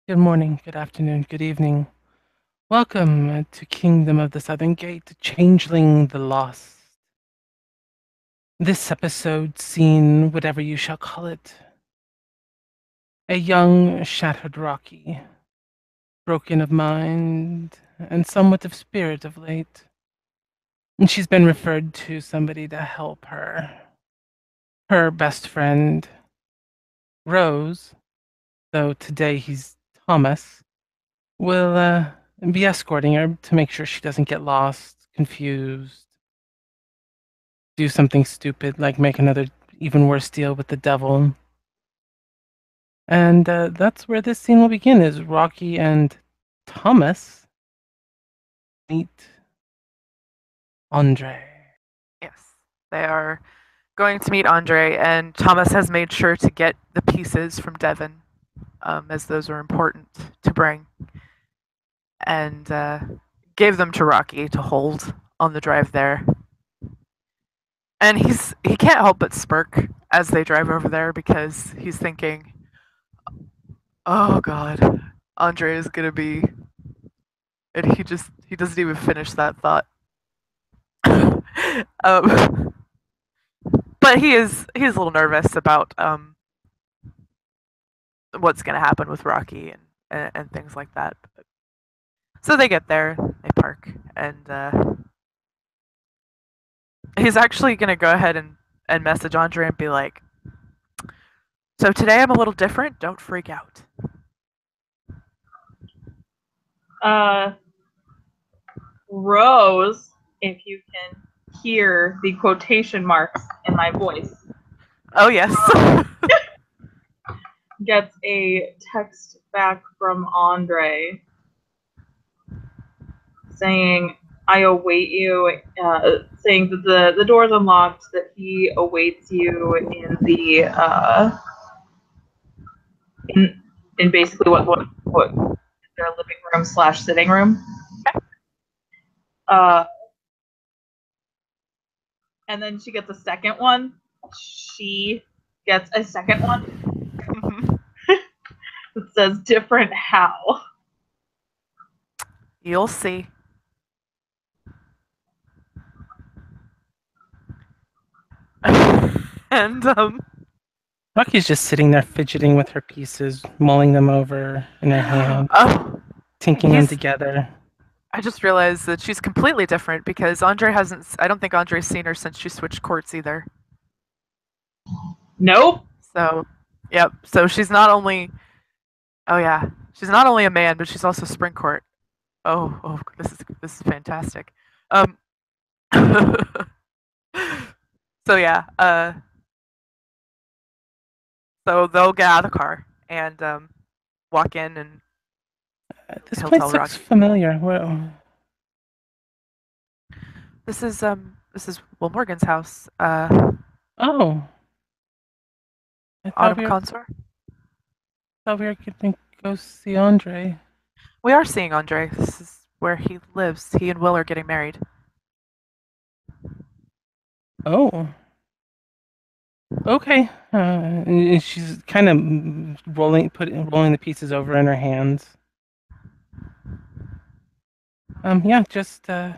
Good morning, good afternoon, good evening. Welcome to Kingdom of the Southern Gate, Changeling the Lost. This episode seen whatever you shall call it. A young, shattered Rockie, broken of mind and somewhat of spirit of late. And she's been referred to somebody to help her. Her best friend, Rose, though today he's Thomas, will be escorting her to make sure she doesn't get lost, confused, do something stupid like make another even worse deal with the devil. And that's where this scene will begin, is Rocky and Thomas meet Andre. Yes, they are going to meet Andre, and Thomas has made sure to get the pieces from Devon, as those are important to bring, and gave them to Rocky to hold on the drive there. And he can't help but smirk as they drive over there because he's thinking, "Oh God, Andre is gonna be," and he doesn't even finish that thought. um, but he's a little nervous about what's going to happen with Rocky and things like that. So they get there, they park, and he's actually going to go ahead and message Andre and be like, "So today I'm a little different. Don't freak out." Uh, Rose, if you can hear the quotation marks in my voice, Oh yes. gets a text back from Andre saying, "I await you," saying that the door's unlocked, that he awaits you in the in basically what their living room slash sitting room. Uh, and then she gets a second one. She gets a second one that says different how. You'll see. and Rocky's just sitting there fidgeting with her pieces, mulling them over in her hand, oh, tinking them he's. together. I just realized that she's completely different because Andre hasn't. I don't think Andre's seen her since she switched courts either. Nope. So, yep. So she's not only. Oh yeah, she's not only a man, but she's also spring court. Oh, this is fantastic. Um, so yeah, so they'll get out of the car and walk in, and This he'll tell place looks Rocky, familiar. Well, this is Will Morgan's house. oh, I Autumn Consort. thought we were going to go see Andre. We are seeing Andre. This is where he lives. He and Will are getting married. Oh, okay. And she's kind of rolling the pieces over in her hands. Yeah, just keep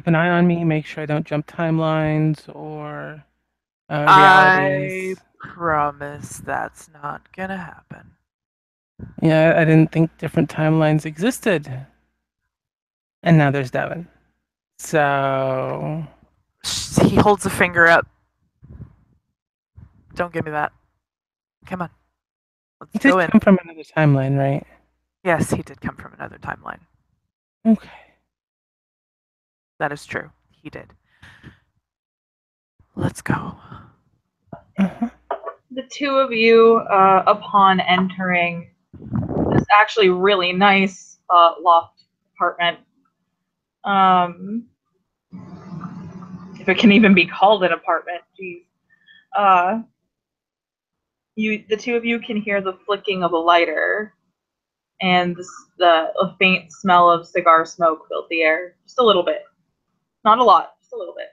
an eye on me. Make sure I don't jump timelines or I realities. promise that's not gonna happen. Yeah, I didn't think different timelines existed, and now there's Devin. So He holds a finger up. Don't give me that. Come on, he let's did go in. come from another timeline, right? Yes, he did come from another timeline. Okay. That is true. He did. Let's go. Uh-huh. The two of you, upon entering this actually really nice loft apartment, if it can even be called an apartment, geez. Uh, the two of you can hear the flicking of a lighter, and a faint smell of cigar smoke filled the air, just a little bit, not a lot, just a little bit.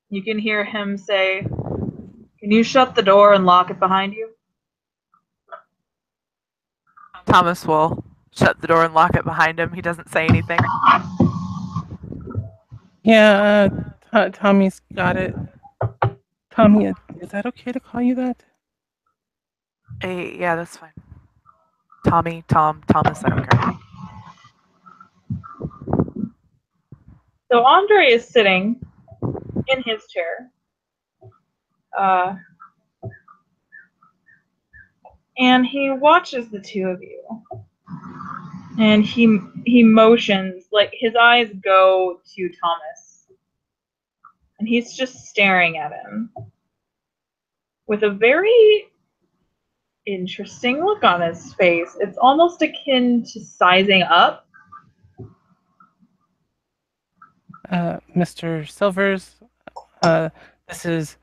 You can hear him say, Can you shut the door and lock it behind you? Thomas will shut the door and lock it behind him. He doesn't say anything. Yeah, Tommy's got it. Tommy, is that okay to call you that? Hey, yeah, that's fine. Tommy, Tom, Thomas, I don't care. So Andre is sitting in his chair. And he watches the two of you. And he motions, like his eyes go to Thomas. And he's just staring at him with a very interesting look on his face. It's almost akin to sizing up. Mr. Silvers, this is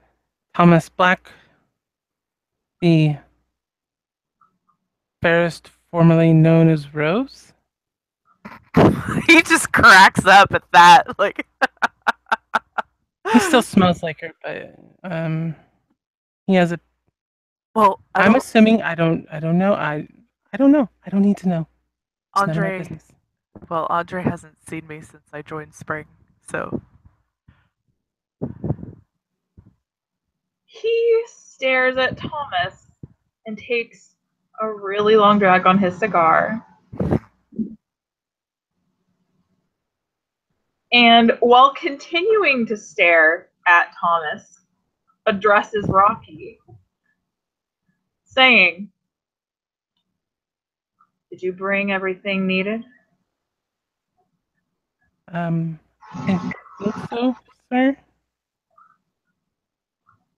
Thomas Black, the fairest formerly known as Rose. He just cracks up at that. Like, He still smells like her, but he has a. well, I'm assuming I don't know. I don't know. I don't need to know. It's none of my Andre. business. Well, Andre hasn't seen me since I joined Spring, so He stares at Thomas and takes a really long drag on his cigar. And while continuing to stare at Thomas, addresses Rockie, saying, "Did you bring everything needed?" I think so, sir.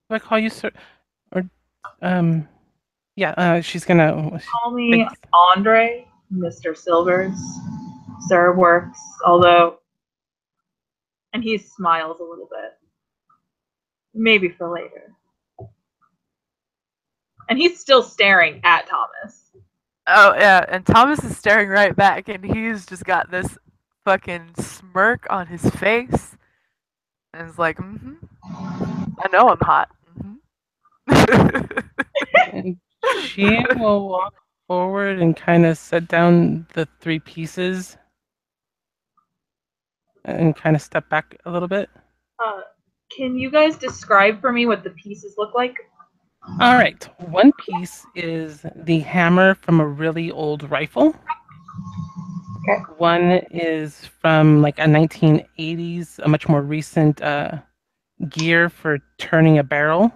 Do I call you sir? Or yeah. She's gonna Call me Andre, Mr. Silvers. Sir works, although, and he smiles a little bit. Maybe for later. And he's still staring at Thomas. oh yeah, and Thomas is staring right back, and he's just got this fucking smirk on his face, and is like, I know I'm hot. And she will walk forward and kind of set down the three pieces and kind of step back a little bit. Can you guys describe for me what the pieces look like? All right. One piece is the hammer from a really old rifle. Okay. One is from like a 1980s, a much more recent gear for turning a barrel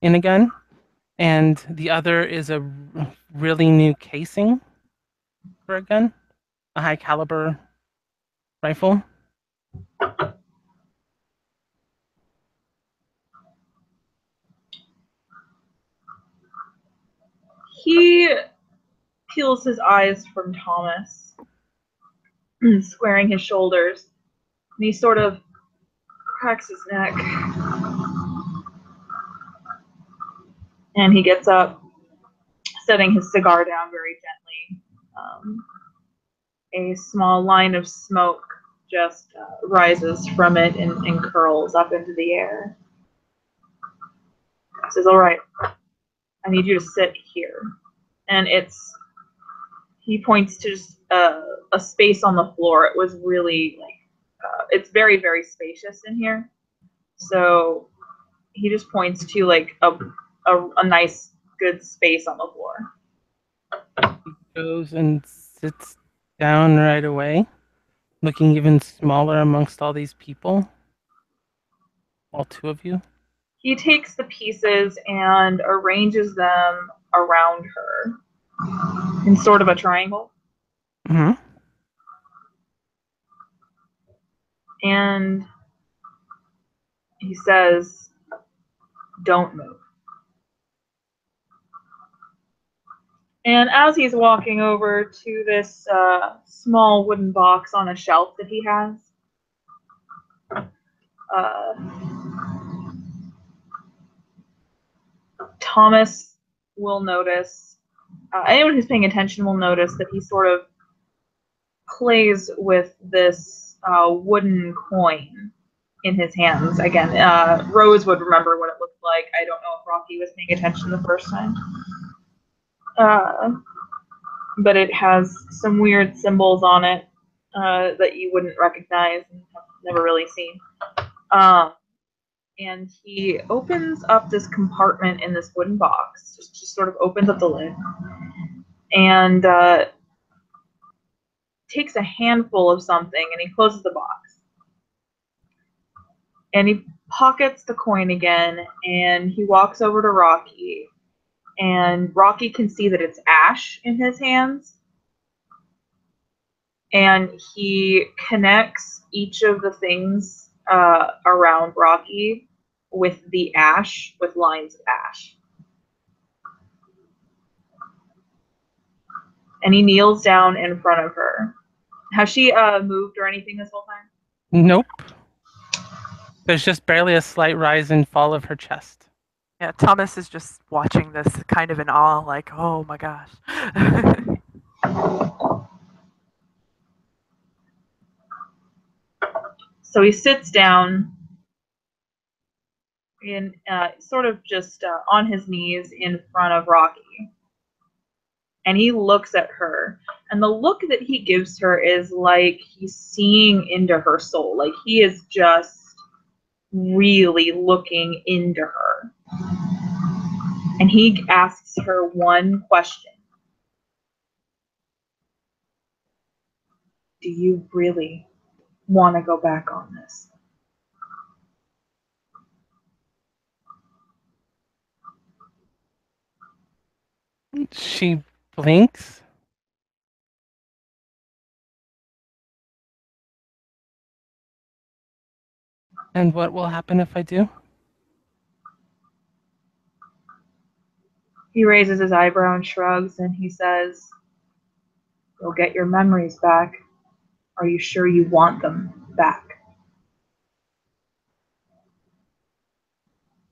in a gun. And the other is a really new casing for a gun, a high caliber rifle. He peels his eyes from Thomas, squaring his shoulders, and he sort of cracks his neck. And he gets up, setting his cigar down very gently. A small line of smoke just rises from it and curls up into the air. He says, "All right, I need you to sit here." And he points to just a space on the floor. It was really it's very, very spacious in here. So he just points to like a nice, good space on the floor. He goes and sits down right away, looking even smaller amongst all these people. All two of you. He takes the pieces and arranges them around her in sort of a triangle. Mm-hmm. And he says, "Don't move." And as he's walking over to this small wooden box on a shelf that he has, Thomas will notice, anyone who's paying attention will notice that he sort of plays with this wooden coin in his hands again. Rose would remember what it looked like. I don't know if Rocky was paying attention the first time. But it has some weird symbols on it that you wouldn't recognize and have never really seen. And he opens up this compartment in this wooden box, just sort of opens up the lid, and takes a handful of something, and he closes the box. And he pockets the coin again, and he walks over to Rocky, and Rocky can see that it's ash in his hands. And he connects each of the things around Rocky with the ash, with lines of ash. And he kneels down in front of her. Has she moved or anything this whole time? Nope. There's just barely a slight rise and fall of her chest. Yeah, Thomas is just watching this kind of in awe, like, oh my gosh. So he sits down in sort of just on his knees in front of Rocky. And he looks at her. And the look that he gives her is like he's seeing into her soul. Like he is just really looking into her. And he asks her one question. Do you really want to go back on this? She blinks. And what will happen if I do? He raises his eyebrow and shrugs, and he says, you'll get your memories back. Are you sure you want them back?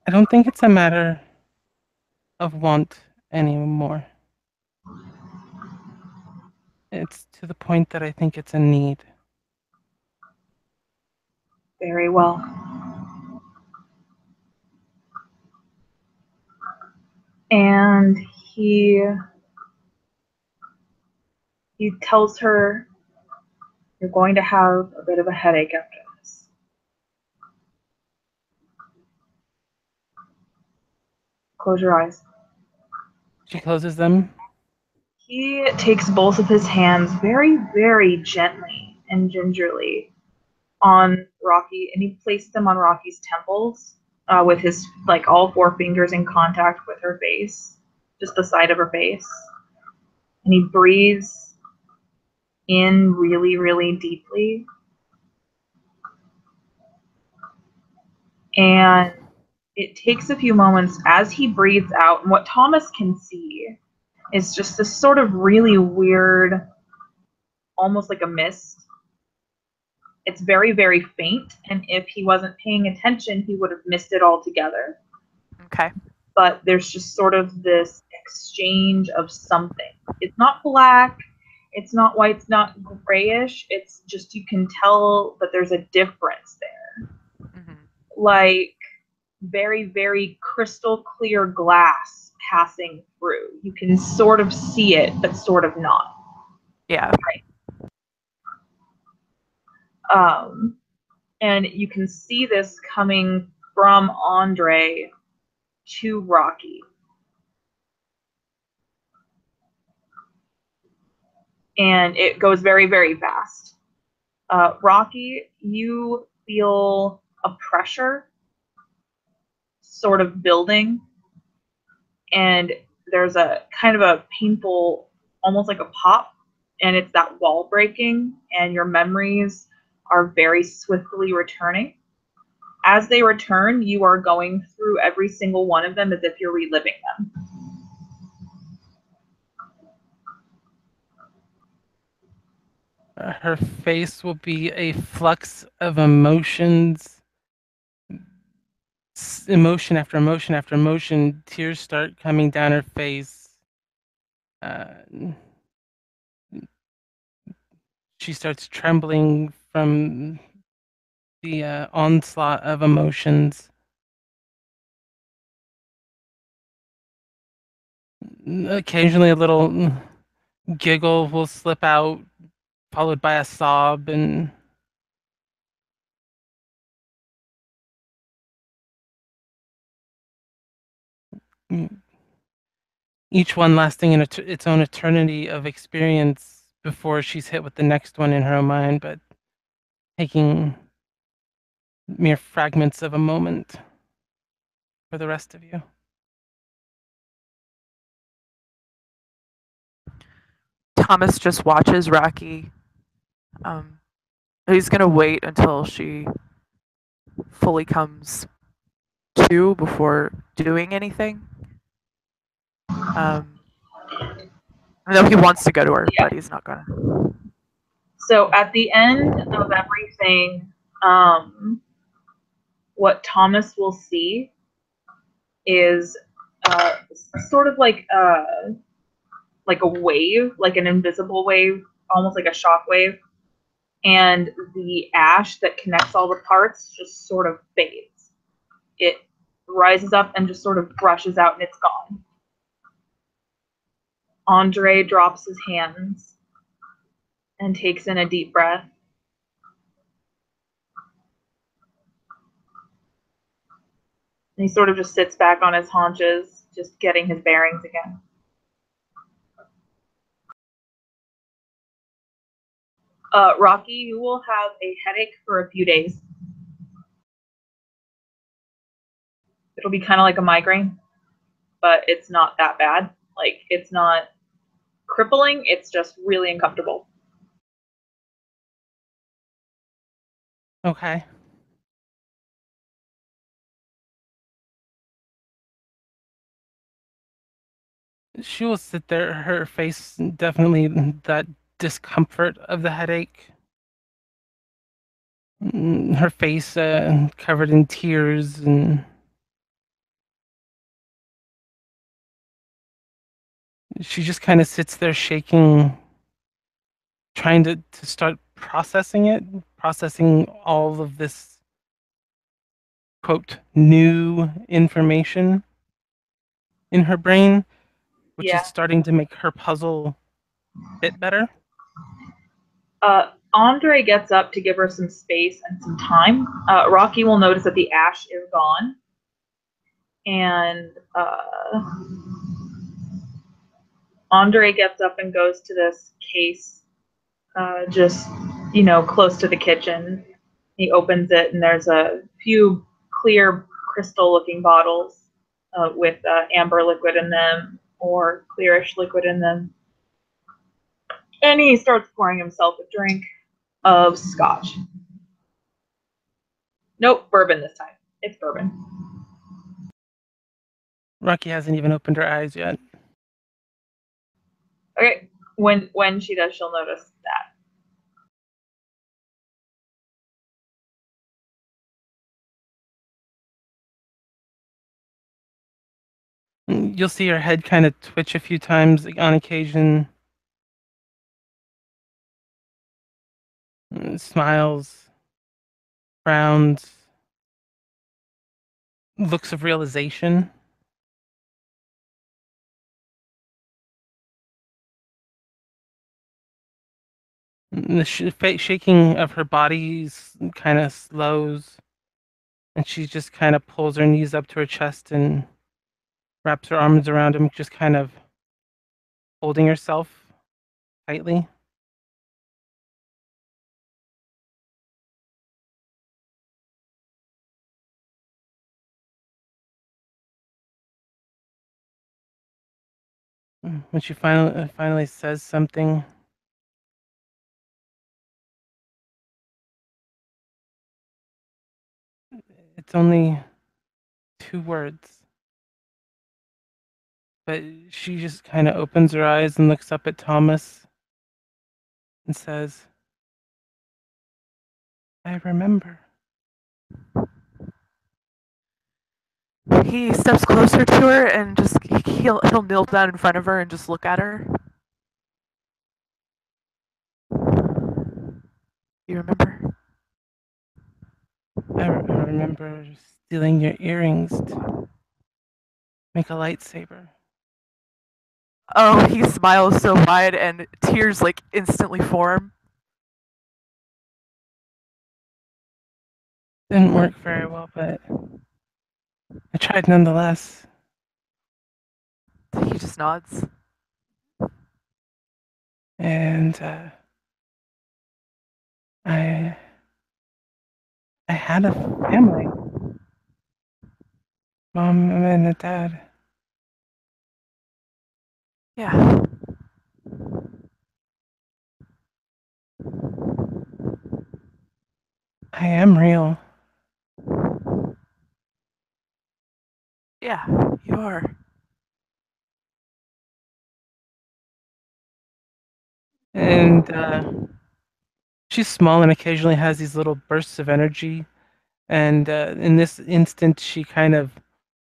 I don't think it's a matter of want anymore. It's to the point that I think it's a need. Very well. And he tells her, you're going to have a bit of a headache after this. Close your eyes. She closes them. He takes both of his hands very, very gently and gingerly on Rocky, and he placed them on Rocky's temples with his, like, all four fingers in contact with her face, just the side of her face. And he breathes in really, really deeply. And it takes a few moments as he breathes out, and what Thomas can see is just this sort of really weird, almost like a mist. It's very, very faint, and if he wasn't paying attention, he would have missed it altogether. Okay. But there's just sort of this exchange of something. It's not black, it's not white, it's not grayish. It's just, you can tell that there's a difference there. Mm-hmm. Like very, very crystal clear glass passing through. You can sort of see it, but sort of not. Yeah. And you can see this coming from Andre to Rocky. And it goes very, very fast. Rocky, you feel a pressure sort of building, and there's a kind of a painful, almost like a pop, and it's that wall breaking, and your memories are very swiftly returning. As they return, you are going through every single one of them as if you're reliving them. Her face will be a flux of emotions. Emotion after emotion after emotion. Tears start coming down her face. She starts trembling from the onslaught of emotions. Occasionally, a little giggle will slip out, followed by a sob, and each one lasting in its own eternity of experience before she's hit with the next one in her own mind, but taking mere fragments of a moment for the rest of you. Thomas just watches Rocky. He's gonna wait until she fully comes to before doing anything. I know he wants to go to her, but he's not gonna. So at the end of everything, what Thomas will see is sort of like a wave, like an invisible wave, almost like a shock wave, and the ash that connects all the parts just sort of fades. It rises up and just sort of brushes out, and it's gone. Andre drops his hands and takes in a deep breath. And he sort of just sits back on his haunches, just getting his bearings again. Rocky, you will have a headache for a few days. It'll be kind of like a migraine, but it's not that bad. Like, it's not crippling, it's just really uncomfortable. Okay. She will sit there, her face definitely that discomfort of the headache. Her face covered in tears, and she just kind of sits there shaking, trying to start processing all of this, quote, new information in her brain, which is starting to make her puzzle fit better. Andre gets up to give her some space and some time. Rocky will notice that the ash is gone. And Andre gets up and goes to this case just, close to the kitchen. He opens it, and there's a few clear crystal-looking bottles with amber liquid in them or clearish liquid in them. And he starts pouring himself a drink of scotch. Nope, bourbon this time. It's bourbon. Rocky hasn't even opened her eyes yet. Okay, when she does, she'll notice that. You'll see her head kind of twitch a few times on occasion. Smiles, frowns, looks of realization. The shaking of her body kind of slows, and she just kind of pulls her knees up to her chest and wraps her arms around him, just kind of holding herself tightly. When she finally says something, it's only 2 words, but she just kind of opens her eyes and looks up at Thomas and says, "I remember." He steps closer to her and just he'll kneel down in front of her and just look at her. You remember? I remember stealing your earrings to make a lightsaber. Oh, he smiles so wide and tears like instantly form. Didn't work very well, but I tried nonetheless. He just nods. And I had a family, mom and a dad. Yeah. I am real. Yeah, you are. And she's small and occasionally has these little bursts of energy. And in this instant, she kind of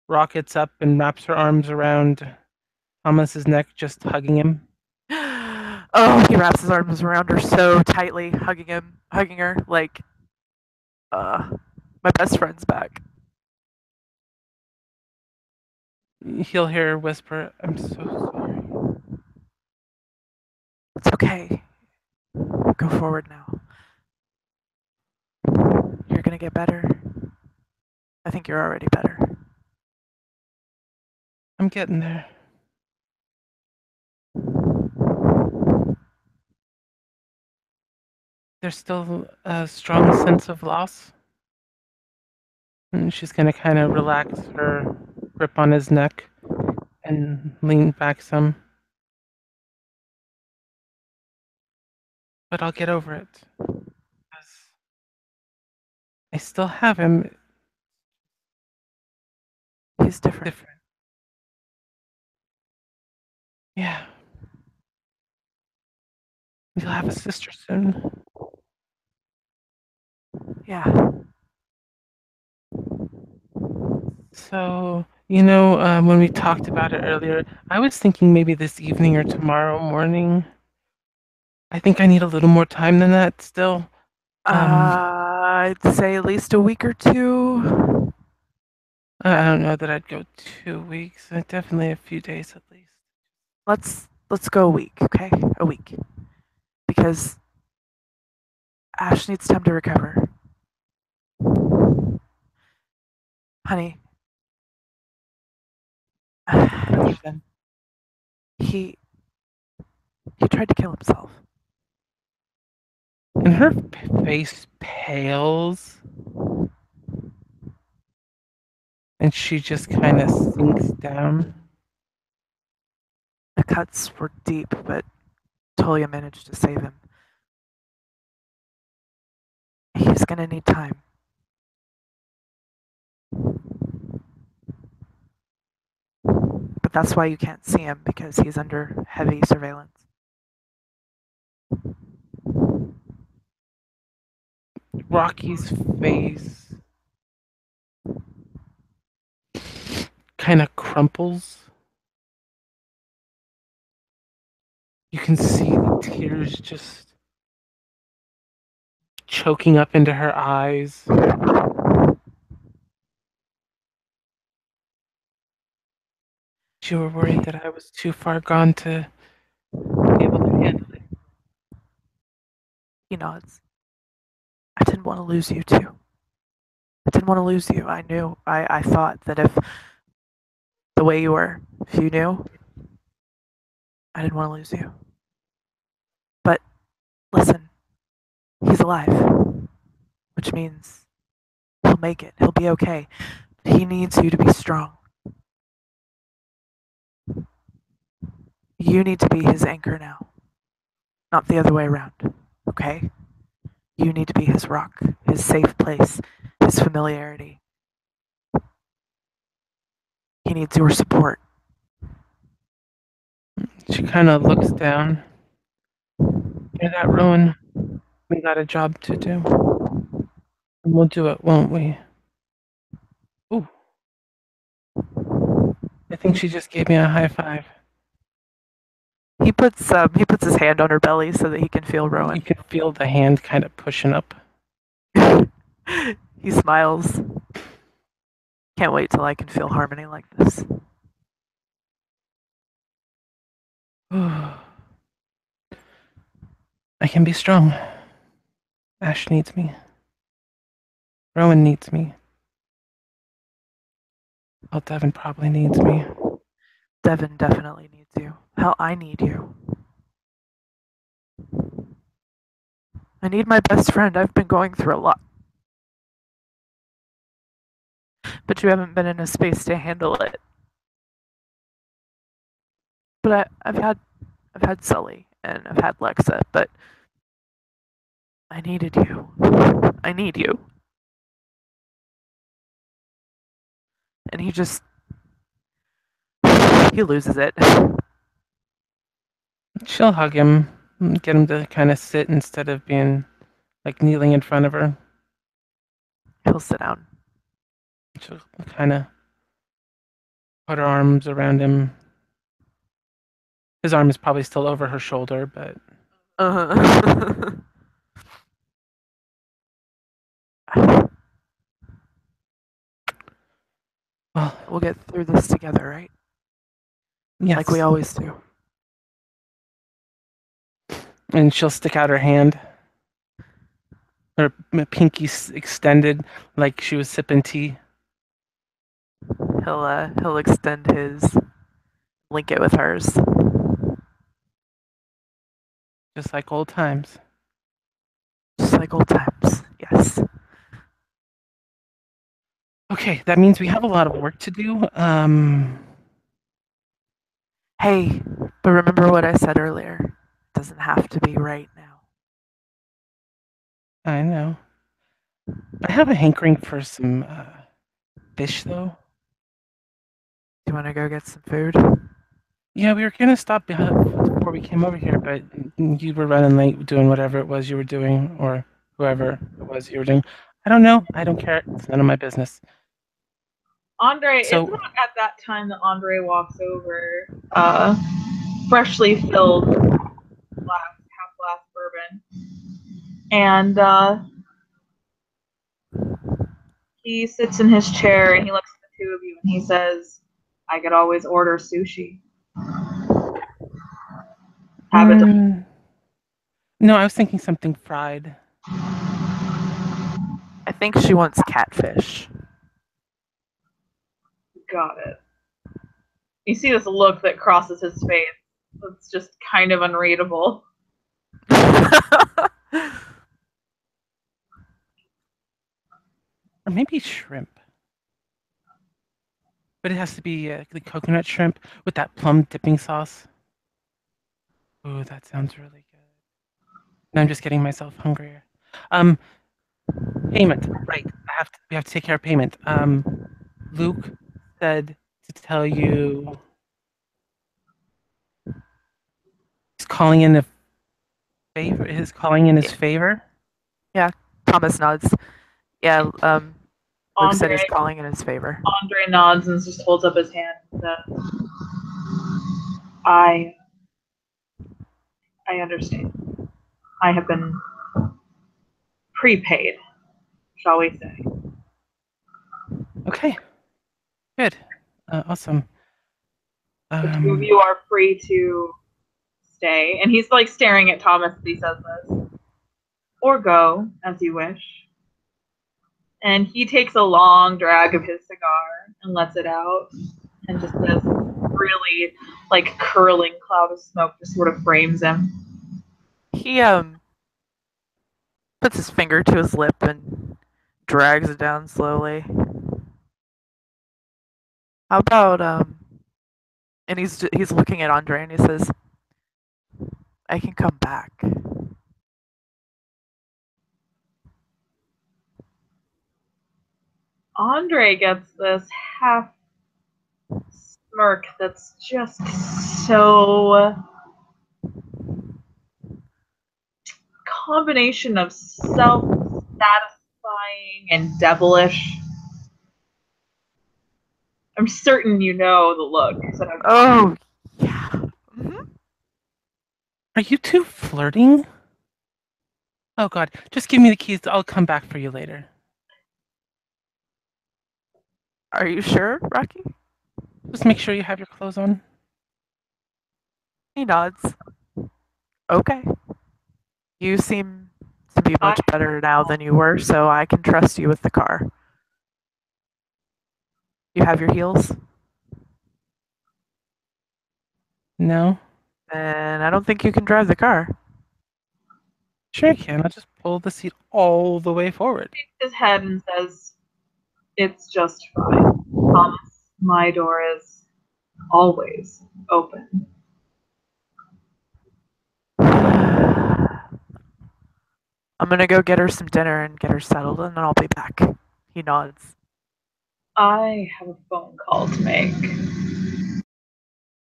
rockets up and wraps her arms around Thomas's neck, just hugging him. Oh, he wraps his arms around her so tightly, hugging her like, my best friend's back. He'll hear her whisper, "I'm so sorry." It's okay. Go forward now. You're gonna get better. I think you're already better. I'm getting there. There's still a strong sense of loss. And she's going to kind of relax her grip on his neck and lean back some. But I'll get over it. Because I still have him. He's different. Yeah. You'll have a sister soon. Yeah. So, when we talked about it earlier, I was thinking maybe this evening or tomorrow morning. I think I need a little more time than that still. I'd say at least a week or two. I don't know that I'd go 2 weeks. Definitely a few days at least. Let's go a week, okay? A week. Because Ash needs time to recover. Honey. He tried to kill himself. And her face pales. And she just kind of sinks down. The cuts were deep, but Tolia managed to save him. He's gonna need time. But that's why you can't see him, because he's under heavy surveillance. Rockie's face kind of crumples. You can see the tears just choking up into her eyes. You were worried that I was too far gone to be able to handle it. He nods. I didn't want to lose you too. I didn't want to lose you. I knew. I thought that if the way you were, if you knew, I didn't want to lose you. But listen, he's alive, which means he'll make it. He'll be okay. He needs you to be strong. You need to be his anchor now, not the other way around, okay? You need to be his rock, his safe place, his familiarity. He needs your support. She kind of looks down. Near that ruin, we got a job to do. And we'll do it, won't we? Ooh. I think she just gave me a high five. He puts his hand on her belly so that he can feel Rowan. You can feel the hand kind of pushing up. He smiles. Can't wait till I can feel harmony like this. I can be strong. Ash needs me. Rowan needs me. Well, Devin probably needs me. Devin definitely needs you. Hell, I need you. I need my best friend. I've been going through a lot. But you haven't been in a space to handle it. But I've had Sully and I've had Lexa, but I needed you. I need you. And he loses it. She'll hug him, get him to kind of sit instead of being like kneeling in front of her. He'll sit down. She'll kind of put her arms around him. His arm is probably still over her shoulder, but Uh-huh. well, We'll get through this together, right? yes. Like we always do. And she'll stick out her hand, her pinky extended, like she was sipping tea. He'll extend his, link it with hers. Just like old times. Just like old times. Yes. Okay, that means we have a lot of work to do. Hey, but remember what I said earlier. It doesn't have to be right now. I know. I have a hankering for some fish, though. Do you want to go get some food? Yeah, we were gonna stop before we came over here, but you were running late doing whatever it was you were doing, or whoever it was you were doing. I don't know. I don't care. It's none of my business. Andre, So- it's not at that time that Andre walks over, freshly filled half glass bourbon, and he sits in his chair and he looks at the two of you and he says, "I could always order sushi. Have it." No, I was thinking something fried. I think she wants catfish. Got it. You see this look that crosses his face. It's just kind of unreadable. Or maybe shrimp. But it has to be the coconut shrimp with that plum dipping sauce. Ooh, that sounds really good. No, I'm just getting myself hungrier. Payment. Right. We have to take care of payment. Luke said to tell you he's calling in a favor. Is calling in his favor. Yeah, Thomas nods. Yeah, Luke said Andre, he's calling in his favor. Andre nods and just holds up his hand and says, I understand. I have been prepaid, shall we say. Okay. Good. Awesome. The two of you are free to stay. And he's like staring at Thomas as he says this. Or go, as you wish. And he takes a long drag of his cigar and lets it out. And just this really like curling cloud of smoke just sort of frames him. He puts his finger to his lip and drags it down slowly. How about and he's looking at Andre and he says, I can come back. Andre gets this half smirk that's just so combination of self-satisfying and devilish. I'm certain you know the look. Oh, yeah. Mm-hmm. Are you two flirting? Oh God! Just give me the keys. I'll come back for you later. Are you sure, Rocky? Just make sure you have your clothes on. He nods. Okay. You seem to be much better now than you were, so I can trust you with the car. You have your heels? No? Then I don't think you can drive the car. Sure I can. I'll just pull the seat all the way forward. His head and says, "It's just fine. Thomas, my door is always open." I'm gonna go get her some dinner and get her settled, and then I'll be back. He nods. I have a phone call to make.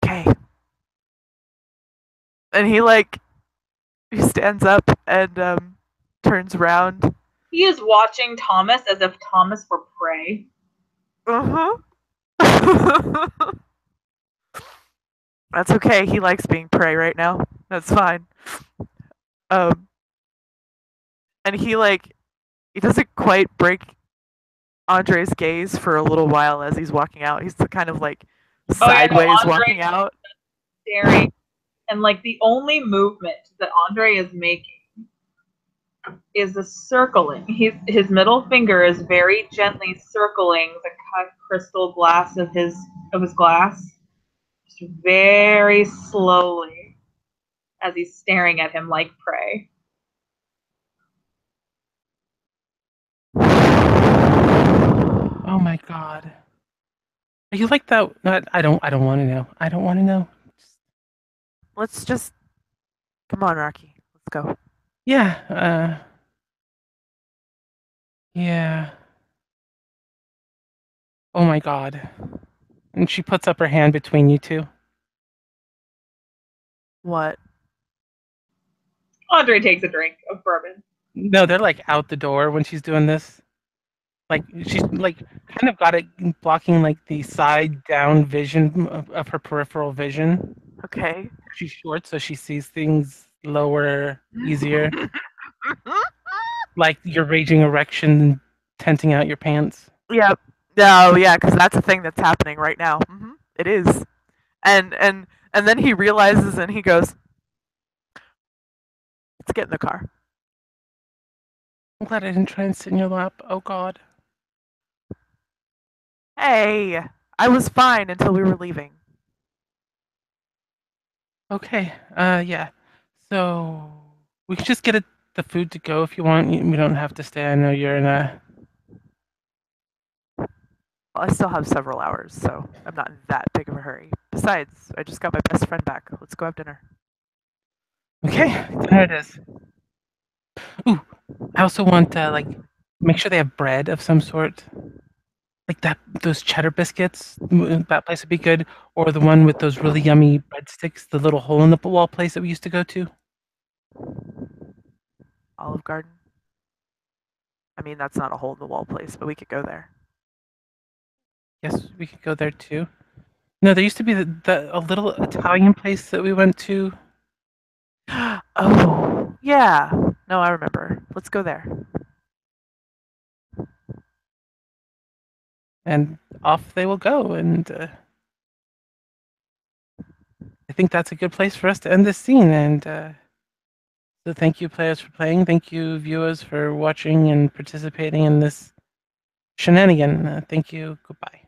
Okay. And he stands up and turns around. He is watching Thomas as if Thomas were prey. Uh-huh. That's okay. He likes being prey right now. That's fine. Um and he doesn't quite break Andre's gaze for a little while as he's walking out. He's kind of like sideways walking out. Staring, and like the only movement that Andre is making is a circling. His middle finger is very gently circling the cut crystal glass of his glass, just very slowly as he's staring at him like prey. Oh my god. Are you like that? I don't want to know. I don't want to know. Let's just come on, Rocky. Let's go. Yeah, yeah. Oh my god. And she puts up her hand between you two. What? Andre takes a drink of bourbon. No, they're like out the door when she's doing this. Like she's like kind of got it blocking like the side down vision of her peripheral vision. Okay. She's short, so she sees things lower, easier. Like your raging erection tenting out your pants. Yep. No, yeah, because that's a thing that's happening right now. It is. And then he realizes and he goes, let's get in the car. I'm glad I didn't try and sit in your lap. Oh god. Hey, I was fine until we were leaving. Okay. Yeah. So we could just get the food to go if you want. We don't have to stay. I know you're in a. Well, I still have several hours, so I'm not in that big of a hurry. Besides, I just got my best friend back. Let's go have dinner. Okay, there it is. Ooh, I also want like make sure they have bread of some sort. Like that, those cheddar biscuits. That place would be good, or the one with those really yummy breadsticks. The little hole in the wall place that we used to go to. Olive Garden. I mean, that's not a hole in the wall place, but we could go there. Yes, we could go there too. No, there used to be a little Italian place that we went to. Oh, yeah. No, I remember. Let's go there. And off they will go. And I think that's a good place for us to end this scene. And so thank you, players, for playing. Thank you, viewers, for watching and participating in this shenanigan. Thank you. Goodbye.